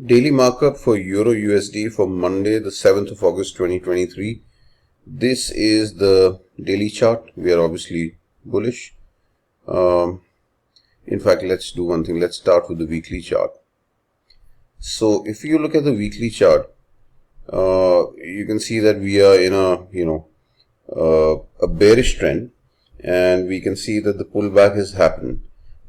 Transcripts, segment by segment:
Daily markup for Euro USD for Monday, the 7th of August 2023. This is the daily chart. We are obviously bullish. In fact, let's do one thing. Let's start with the weekly chart. So if you look at the weekly chart, you can see that we are in a bearish trend, and we can see that the pullback has happened.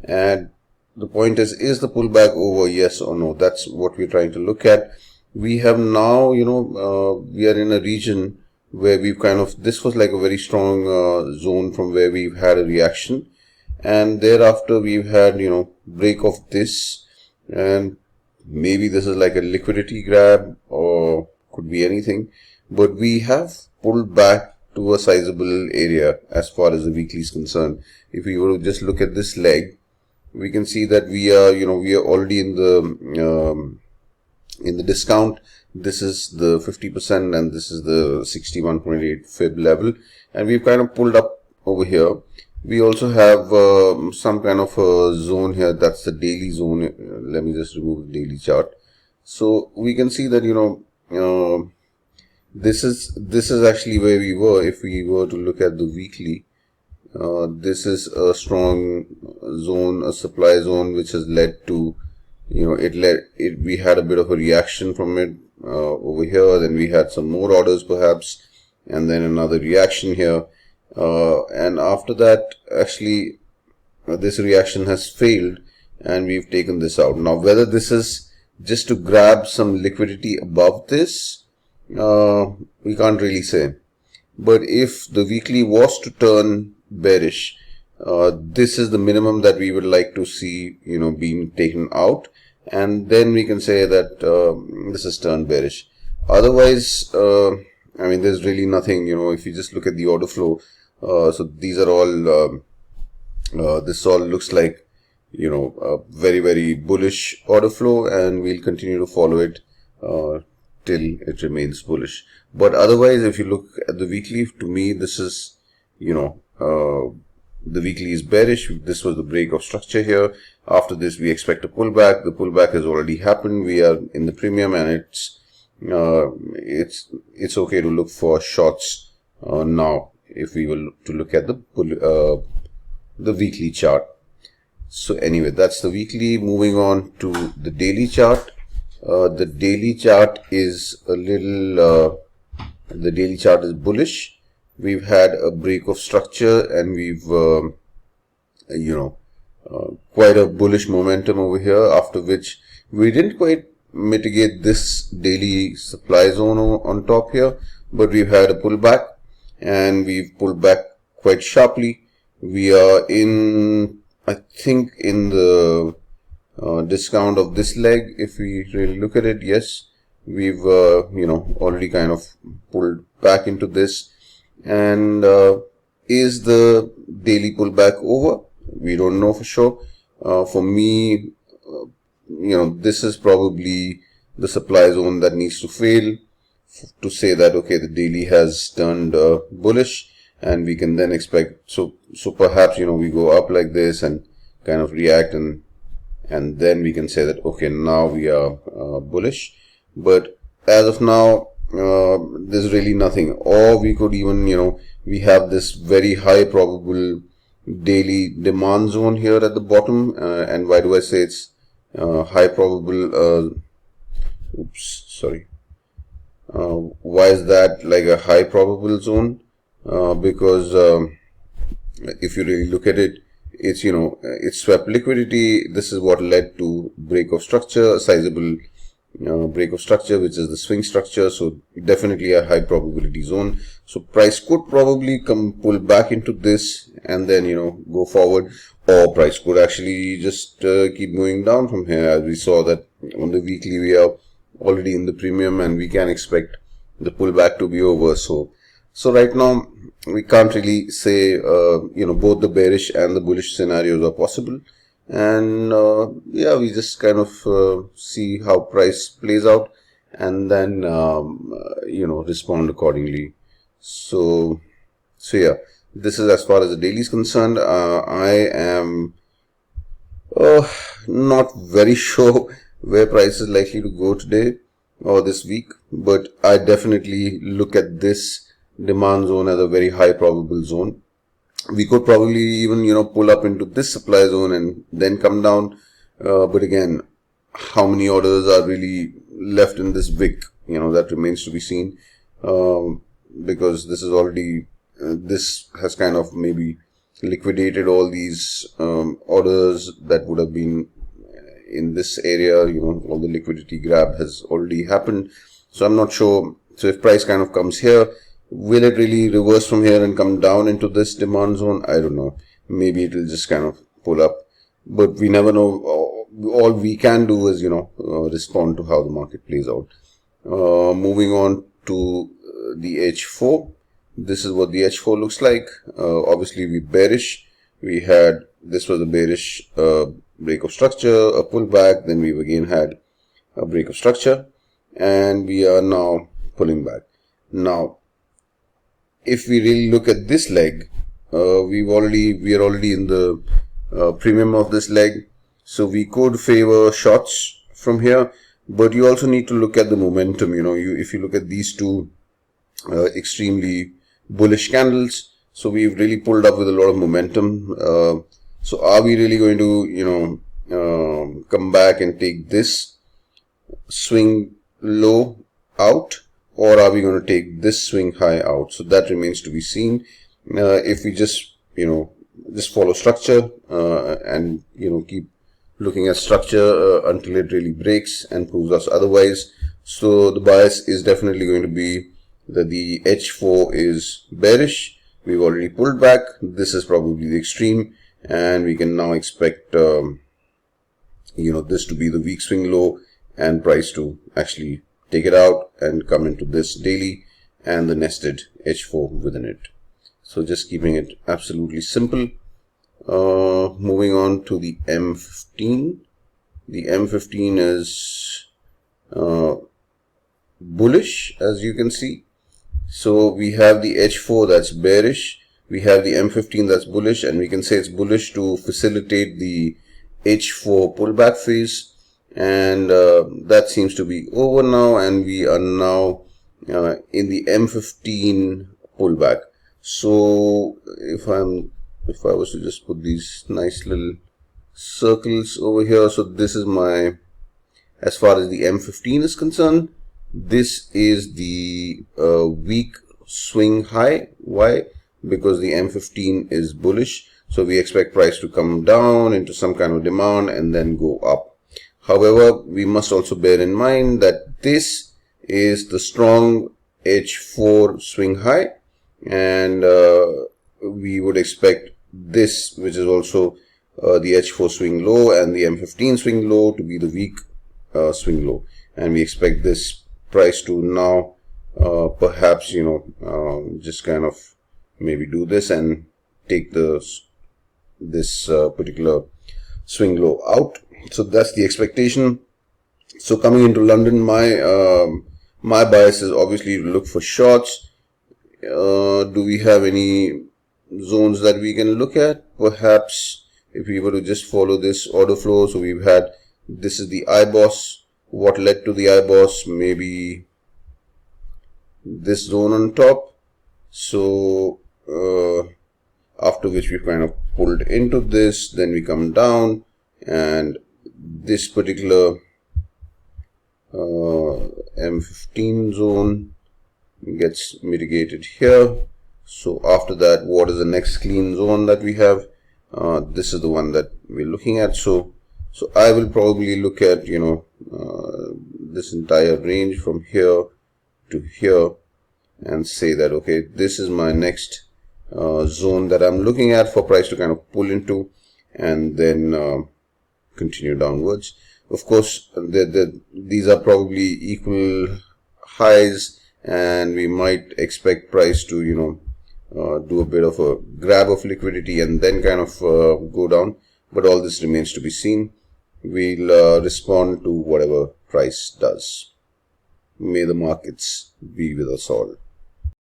And the point is the pullback over, yes or no? That's what we're trying to look at. We have now, we are in a region where we've this was like a very strong zone from where we've had a reaction, and thereafter we've had, break of this, and maybe this is like a liquidity grab or could be anything, but we have pulled back to a sizable area as far as the weekly is concerned. If we were to just look at this leg, we can see that we are already in the discount. This is the 50% and this is the 61.8 fib level, and we've kind of pulled up over here. We also have some kind of a zone here. That's the daily zone. Let me just remove the daily chart. So we can see that this is actually where we were. If we were to look at the weekly, this is a strong zone, a supply zone, which has led to, we had a bit of a reaction from it over here. Then we had some more orders perhaps, and then another reaction here. And after that, actually, this reaction has failed and we've taken this out. Now, whether this is just to grab some liquidity above this, we can't really say. But if the weekly was to turn bearish, this is the minimum that we would like to see, being taken out, and then we can say that this is turned bearish. Otherwise, there's really nothing. If you just look at the order flow, so these are all this all looks like a very, very bullish order flow, and we'll continue to follow it till it remains bullish. But otherwise, if you look at the weekly, to me, this is, the weekly is bearish. This was the break of structure here. After this, we expect a pullback. The pullback has already happened. We are in the premium, and it's okay to look for shorts now if we will to look at the weekly chart. So anyway, that's the weekly. Moving on to the daily chart. The daily chart is a little, the daily chart is bullish. We've had a break of structure, and we've, quite a bullish momentum over here, after which we didn't quite mitigate this daily supply zone on top here, but we've had a pullback, and we've pulled back quite sharply. We are in, I think, in the discount of this leg. If we really look at it, yes, we've already kind of pulled back into this. And is the daily pullback over? We don't know for sure. For me, this is probably the supply zone that needs to fail to say that, okay, the daily has turned bullish, and we can then expect, so perhaps, we go up like this and kind of react, and then we can say that, okay, now we are bullish. But as of now, there's really nothing. Or we could even, we have this very high probable daily demand zone here at the bottom. And why do I say it's high probable? Why is that like a high probable zone? Because if you really look at it, it's, it's swept liquidity. This is what led to break of structure, a sizable break of structure, which is the swing structure. So definitely a high probability zone. So price could probably pull back into this and then, go forward, or price could actually just keep going down from here, as we saw that on the weekly we are already in the premium, and we can expect the pullback to be over. So right now we can't really say, both the bearish and the bullish scenarios are possible. And we just kind of see how price plays out, and then respond accordingly. So yeah, this is as far as the daily is concerned. I am not very sure where price is likely to go today or this week, but I definitely look at this demand zone as a very high probable zone. We could probably even, pull up into this supply zone and then come down. But again, how many orders are really left in this wick? That remains to be seen. Because this is already, this has kind of maybe liquidated all these orders that would have been in this area. All the liquidity grab has already happened. So I'm not sure. So if price kind of comes here, will it really reverse from here and come down into this demand zone? I don't know. Maybe it will just kind of pull up, but we never know. All we can do is, respond to how the market plays out. Moving on to the H4. This is what the H4 looks like. Obviously we bearish. This was a bearish break of structure, a pullback, then we've again had a break of structure, and we are now pulling back. Now, if we really look at this leg, we are already in the premium of this leg, so we could favor shots from here. But you also need to look at the momentum. If you look at these two extremely bullish candles, so we've really pulled up with a lot of momentum. So are we really going to come back and take this swing low out, or are we going to take this swing high out? So that remains to be seen. If we just follow structure and keep looking at structure until it really breaks and proves us otherwise. So the bias is definitely going to be that the H4 is bearish. We've already pulled back. This is probably the extreme, and we can now expect this to be the weak swing low and price to actually take it out and come into this daily and the nested H4 within it. So just keeping it absolutely simple. Moving on to the M15. The M15 is bullish, as you can see. So we have the H4 that's bearish, we have the M15 that's bullish, and we can say it's bullish to facilitate the H4 pullback phase, and that seems to be over now, and we are now in the M15 pullback. So if I was to just put these nice little circles over here, so this is my, as far as the M15 is concerned, this is the weak swing high. Why? Because the M15 is bullish, so we expect price to come down into some kind of demand and then go up. However, we must also bear in mind that this is the strong H4 swing high, and we would expect this, which is also the H4 swing low and the M15 swing low, to be the weak swing low, and we expect this price to now perhaps just kind of maybe do this and take this particular swing low out. So that's the expectation. So coming into London, my bias is obviously to look for shorts. Do we have any zones that we can look at? Perhaps if we were to just follow this order flow, so we've had, this is the IBOS. What led to the IBOS? Maybe this zone on top. So after which we kind of pulled into this, then we come down, and this particular M15 zone gets mitigated here. So after that, what is the next clean zone that we have? This is the one that we're looking at. So I will probably look at this entire range from here to here and say that, okay, this is my next zone that I'm looking at for price to kind of pull into and then continue downwards. Of course, these are probably equal highs, and we might expect price to do a bit of a grab of liquidity and then kind of go down, but all this remains to be seen. We'll respond to whatever price does. May the markets be with us all.